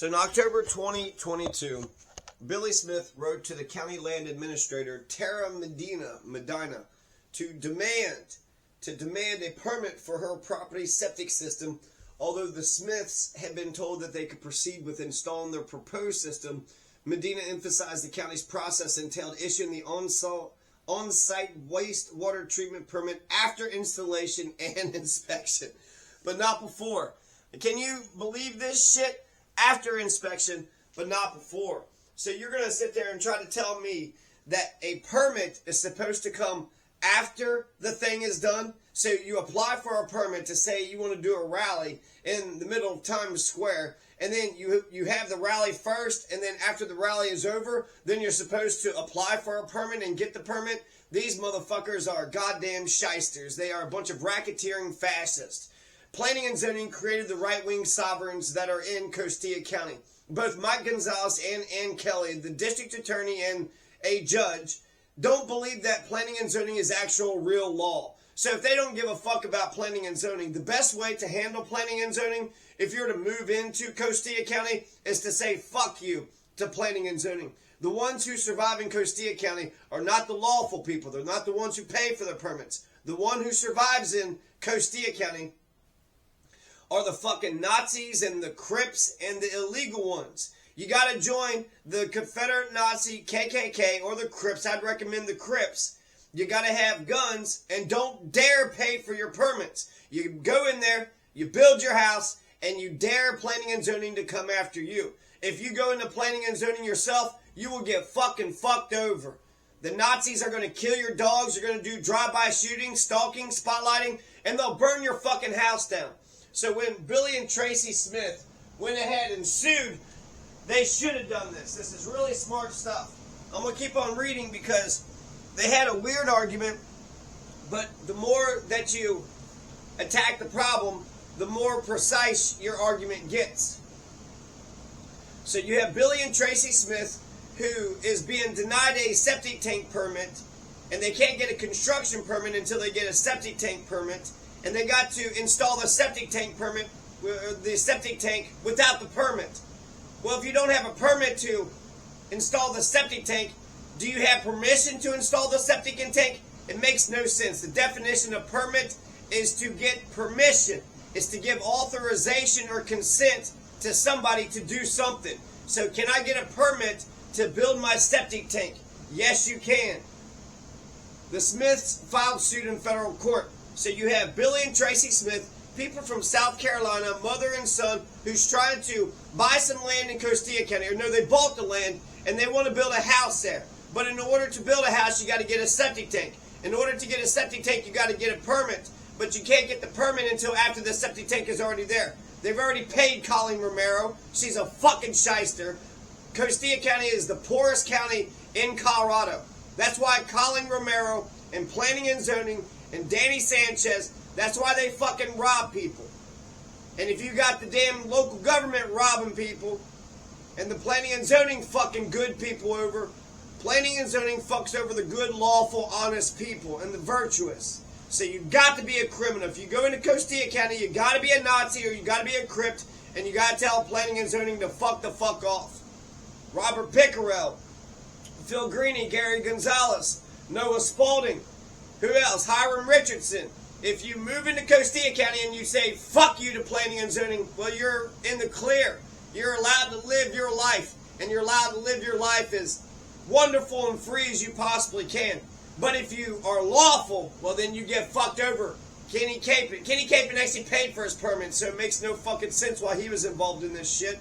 So in October 2022, Billie Smith wrote to the county land administrator, Medina, to demand a permit for her property's septic system. Although the Smiths had been told that they could proceed with installing their proposed system, Medina emphasized the county's process entailed issuing the on-site wastewater treatment permit after installation and inspection, but not before. Can you believe this shit? After inspection, but not before. So you're going to sit there and try to tell me that a permit is supposed to come after the thing is done? So you apply for a permit to say you want to do a rally in the middle of Times Square, and then you have the rally first, and then after the rally is over, then you're supposed to apply for a permit and get the permit? These motherfuckers are goddamn shysters. They are a bunch of racketeering fascists. Planning and zoning created the right-wing sovereigns that are in Costilla County. Both Mike Gonzalez and Ann Kelly, the district attorney and a judge, don't believe that planning and zoning is actual real law. So if they don't give a fuck about planning and zoning, the best way to handle planning and zoning, if you're to move into Costilla County, is to say fuck you to planning and zoning. The ones who survive in Costilla County are not the lawful people. They're not the ones who pay for their permits. The one who survives in Costilla County are the fucking Nazis and the Crips and the illegal ones. You gotta join the Confederate Nazi KKK or the Crips. I'd recommend the Crips. You gotta have guns and don't dare pay for your permits. You go in there, you build your house, and you dare planning and zoning to come after you. If you go into planning and zoning yourself, you will get fucking fucked over. The Nazis are gonna kill your dogs, they're gonna do drive-by shooting, stalking, spotlighting, and they'll burn your fucking house down. So when Billie and Tracy Smith went ahead and sued, they should have done this. This is really smart stuff. I'm going to keep on reading because they had a weird argument, but the more that you attack the problem, the more precise your argument gets. So you have Billie and Tracy Smith, who is being denied a septic tank permit, and they can't get a construction permit until they get a septic tank permit. And they got to install the septic tank without the permit. Well, if you don't have a permit to install the septic tank, do you have permission to install the septic tank? It makes no sense. The definition of permit is to get permission. It's to give authorization or consent to somebody to do something. So can I get a permit to build my septic tank? Yes, you can. The Smiths filed suit in federal court. So you have Billie and Tracy Smith, people from South Carolina, mother and son, who's trying to buy some land in Costilla County. Or no, they bought the land and they want to build a house there. But in order to build a house, you got to get a septic tank. In order to get a septic tank, you got to get a permit. But you can't get the permit until after the septic tank is already there. They've already paid Coleen Romero. She's a fucking shyster. Costilla County is the poorest county in Colorado. That's why Coleen Romero and Planning and Zoning and Danny Sanchez, that's why they fucking rob people. And if you got the damn local government robbing people and the planning and zoning fucking good people over, planning and zoning fucks over the good, lawful, honest people and the virtuous. So you got to be a criminal. If you go into Costilla County, you got to be a Nazi or you got to be a Crypt, and you got to tell planning and zoning to fuck the fuck off. Robert Pickerel, Phil Greeny, Gary Gonzalez, Noah Spaulding. Who else? Hiram Richardson. If you move into Costilla County and you say, fuck you to planning and zoning, well, you're in the clear. You're allowed to live your life. And you're allowed to live your life as wonderful and free as you possibly can. But if you are lawful, well, then you get fucked over. Kenny Capon actually paid for his permit, so it makes no fucking sense why he was involved in this shit.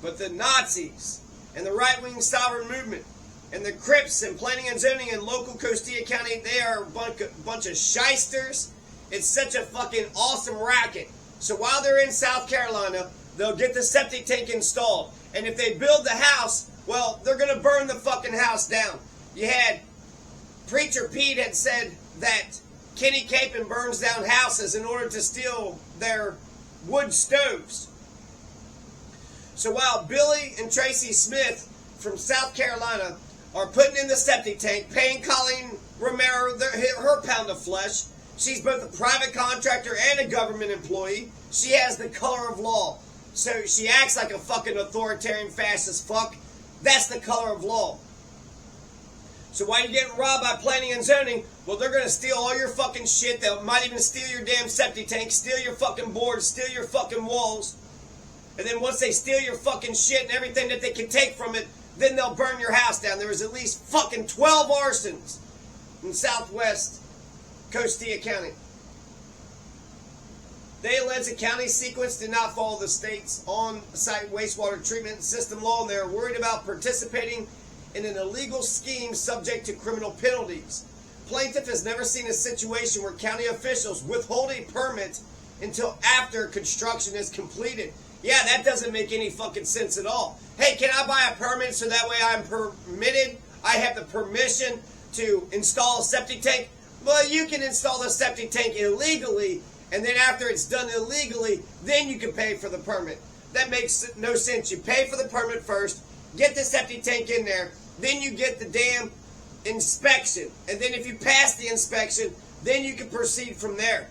But the Nazis and the right-wing sovereign movement and the Crips and planning and zoning in local Costilla County, they are a bunch of shysters. It's such a fucking awesome racket. So while they're in South Carolina, they'll get the septic tank installed. And if they build the house, well, they're going to burn the fucking house down. You had Preacher Pete had said that Kenny Capon burns down houses in order to steal their wood stoves. So while Billie and Tracy Smith from South Carolina are putting in the septic tank, paying Coleen Romero her pound of flesh. She's both a private contractor and a government employee. She has the color of law. So she acts like a fucking authoritarian fascist fuck. That's the color of law. So why are you getting robbed by planning and zoning? Well, they're going to steal all your fucking shit. They might even steal your damn septic tank, steal your fucking boards, steal your fucking walls. And then once they steal your fucking shit and everything that they can take from it, then they'll burn your house down. There was at least fucking 12 arsons in southwest Costilla County. They allege the county sequence did not follow the state's on-site wastewater treatment system law, and they are worried about participating in an illegal scheme subject to criminal penalties. Plaintiff has never seen a situation where county officials withhold a permit until after construction is completed. Yeah, that doesn't make any fucking sense at all. Hey, can I buy a permit so that way I'm permitted? I have the permission to install a septic tank? Well, you can install the septic tank illegally, and then after it's done illegally, then you can pay for the permit. That makes no sense. You pay for the permit first, get the septic tank in there, then you get the damn inspection. And then if you pass the inspection, then you can proceed from there.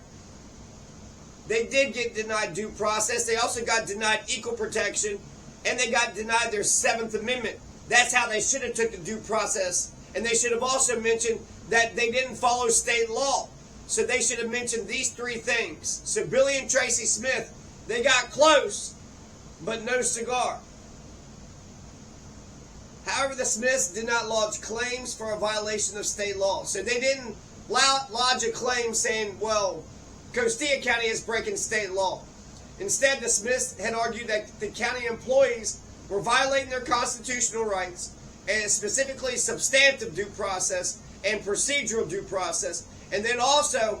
They did get denied due process. They also got denied equal protection, and they got denied their 7th Amendment. That's how they should have took the due process. And they should have also mentioned that they didn't follow state law. So they should have mentioned these 3 things. So Billie and Tracy Smith, they got close, but no cigar. However, the Smiths did not lodge claims for a violation of state law. So they didn't lodge a claim saying, well, Costilla County is breaking state law. Instead, the Smiths had argued that the county employees were violating their constitutional rights, and specifically substantive due process and procedural due process, and then also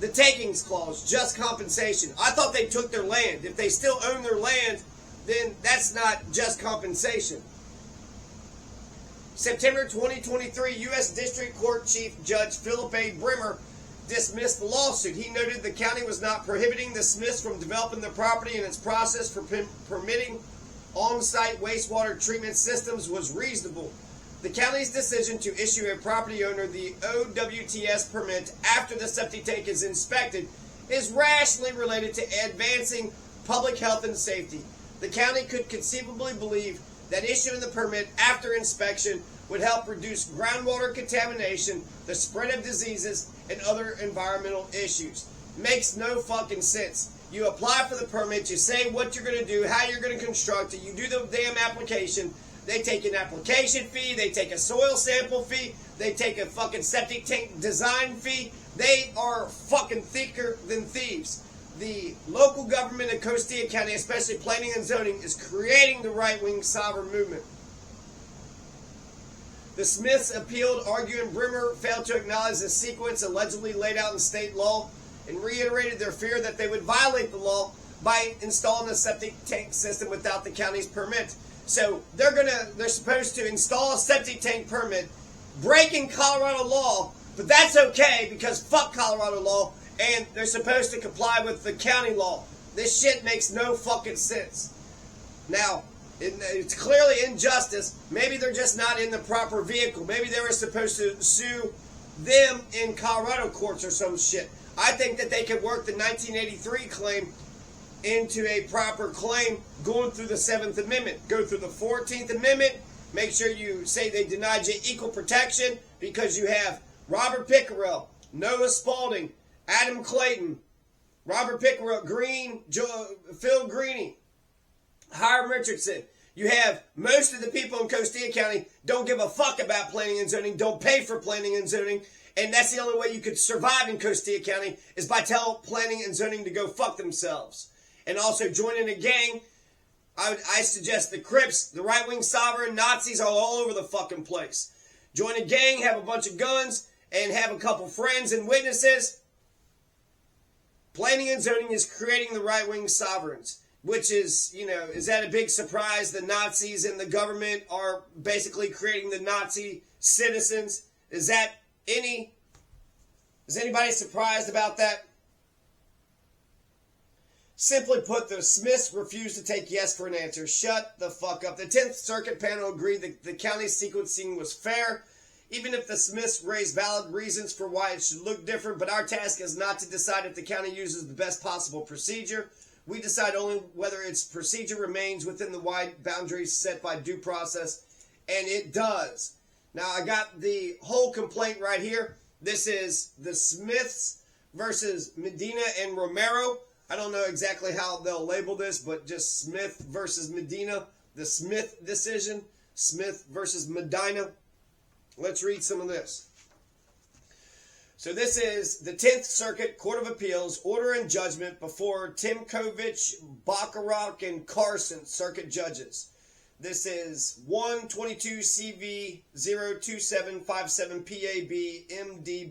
the takings clause, just compensation. I thought they took their land. If they still own their land, then that's not just compensation. September 2023, U.S. District Court Chief Judge Philip A. Brimmer dismissed the lawsuit. He noted the county was not prohibiting the Smiths from developing the property, and its process for permitting on-site wastewater treatment systems was reasonable. The county's decision to issue a property owner the OWTS permit after the septic tank is inspected is rationally related to advancing public health and safety. The county could conceivably believe that issuing the permit after inspection would help reduce groundwater contamination, the spread of diseases, and other environmental issues. Makes no fucking sense. You apply for the permit, you say what you're going to do, how you're going to construct it, you do the damn application, they take an application fee, they take a soil sample fee, they take a fucking septic tank design fee. They are fucking thicker than thieves. The local government of Costilla County, especially planning and zoning, is creating the right-wing sovereign movement. The Smiths appealed, arguing Brimmer failed to acknowledge the sequence allegedly laid out in state law and reiterated their fear that they would violate the law by installing a septic tank system without the county's permit. So they're supposed to install a septic tank permit, breaking Colorado law, but that's okay because fuck Colorado law, and they're supposed to comply with the county law. This shit makes no fucking sense. Now, it's clearly injustice. Maybe they're just not in the proper vehicle. Maybe they were supposed to sue them in Colorado courts or some shit. I think that they could work the 1983 claim into a proper claim going through the 7th Amendment. Go through the 14th Amendment. Make sure you say they denied you equal protection because you have Robert Pickerel, Noah Spalding, Adam Clayton, Robert Pickerel, Phil Greeny, Hiram Richardson. You have most of the people in Costilla County don't give a fuck about planning and zoning, don't pay for planning and zoning, and that's the only way you could survive in Costilla County is by tell planning and zoning to go fuck themselves. And also joining a gang, I suggest the Crips, the right-wing sovereign, Nazis are all over the fucking place. Join a gang, have a bunch of guns, and have a couple friends and witnesses. Planning and zoning is creating the right-wing sovereigns, which is, is that a big surprise? The Nazis and the government are basically creating the Nazi citizens. Is anybody surprised about that? Simply put, the Smiths refused to take yes for an answer. Shut the fuck up. The 10th Circuit panel agreed that the county sequencing was fair, Even if the Smiths raise valid reasons for why it should look different, but our task is not to decide if the county uses the best possible procedure. We decide only whether its procedure remains within the wide boundaries set by due process, and it does. Now, I got the whole complaint right here. This is the Smiths versus Medina and Romero. I don't know exactly how they'll label this, but just Smith versus Medina. The Smith decision. Smith versus Medina. Let's read some of this. So this is the 10th Circuit Court of Appeals, order and judgment before Timkovich, Bacharach, and Carson circuit judges. This is 122 CV 02757 PAB MD